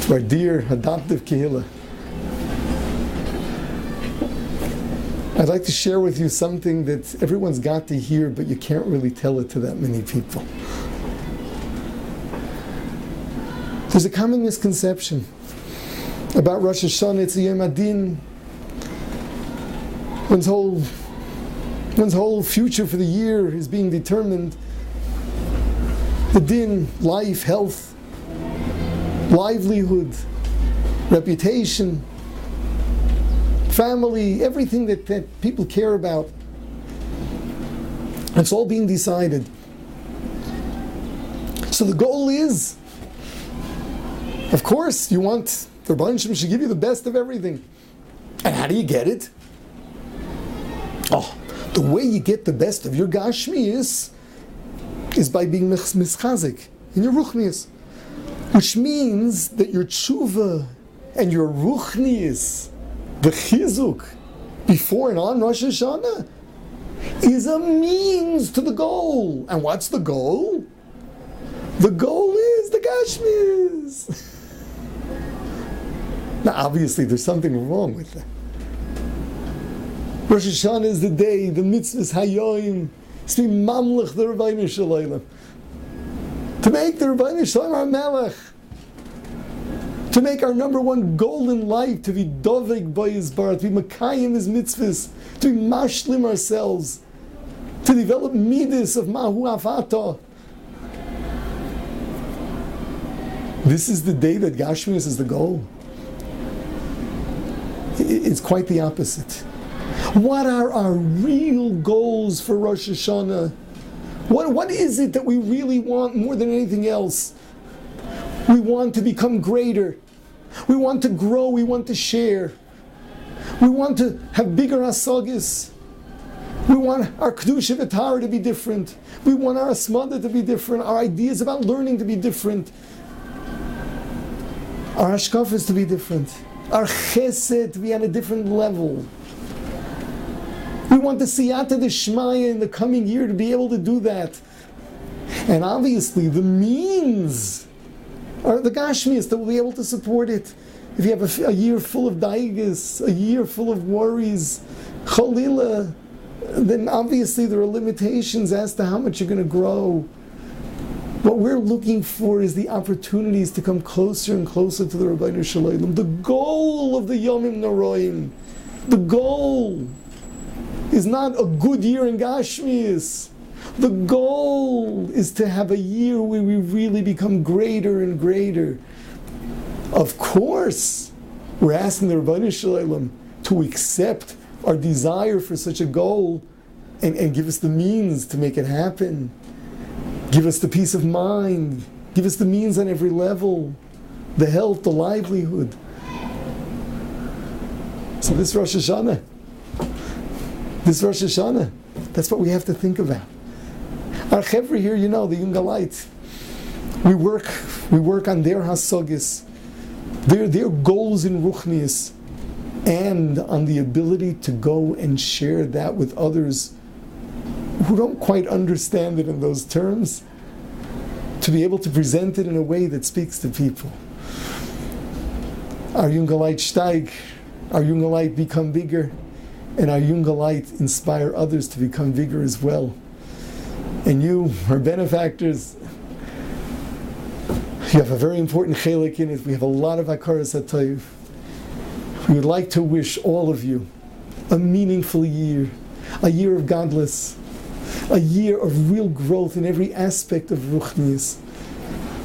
to our dear adoptive Kehillah. I'd like to share with you something that everyone's got to hear, but you can't really tell it to that many people. There's a common misconception about Rosh Hashonah. It's a Yom Adin. One's whole future for the year is being determined. The din, life, health, livelihood, reputation, family, everything that people care about. It's all being decided. So the goal is, of course, you want the Rebbeinu Shem should give you the best of everything. And how do you get it? Oh, the way you get the best of your Gashmius is by being mischazik in your Ruchnius. Which means that your tshuva and your Ruchnius, the chizuk, before and on Rosh Hashanah, is a means to the goal. And what's the goal? The goal is the Gashmius. Now, obviously, there's something wrong with that. Rosh Hashanah is the day, the mitzvahs hayoim, to be mamlech the Rebbeinu Shalom, to make the Rebbeinu Shalom our melech, to make our number one goal in life, to be dovek b'yizbar, to be makayim his mitzvahs, to be mashlim ourselves, to develop midas of mahu avata. This is the day that Gashmius is the goal. It's quite the opposite. What are our real goals for Rosh Hashanah? What is it that we really want more than anything else? We want to become greater. We want to grow. We want to share. We want to have bigger asagis. We want our kedusha v'tara to be different. We want our asmada to be different. Our ideas about learning to be different. Our hashkafas to be different. Our chesed to be on a different level. We want the siyata d'shmaya in the coming year to be able to do that. And obviously the means are the gashmias that will be able to support it. If you have a year full of daigas, a year full of worries, cholila, then obviously there are limitations as to how much you're going to grow. What we're looking for is the opportunities to come closer and closer to the Rebbeinu Shalom. The goal of the Yomim Noroim, the goal is not a good year in Gashmias. The goal is to have a year where we really become greater and greater. Of course, we're asking the Rebbeinu Shalom to accept our desire for such a goal and give us the means to make it happen. Give us the peace of mind. Give us the means on every level. The health, the livelihood. So this Rosh Hashanah, that's what we have to think about. Our chevra here, you know, the Yungalite, we work on their hasogis, their goals in Ruchnius, and on the ability to go and share that with others who don't quite understand it in those terms, to be able to present it in a way that speaks to people. Our Yungalite steig, our Yungalite become bigger, and our Yungalite inspire others to become bigger as well. And you, our benefactors, you have a very important chelik in it. We have a lot of hakaras hatov. We would like to wish all of you a meaningful year, a year of godless, a year of real growth in every aspect of Ruchnius,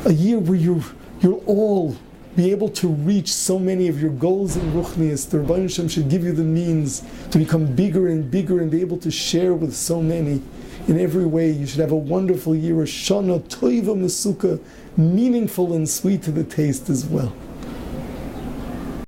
a year where you'll all be able to reach so many of your goals in Ruchnius. The Rebbeinu Shem should give you the means to become bigger and bigger and be able to share with so many in every way. You should have a wonderful year, a Hashonah toiva mesuka, meaningful and sweet to the taste as well.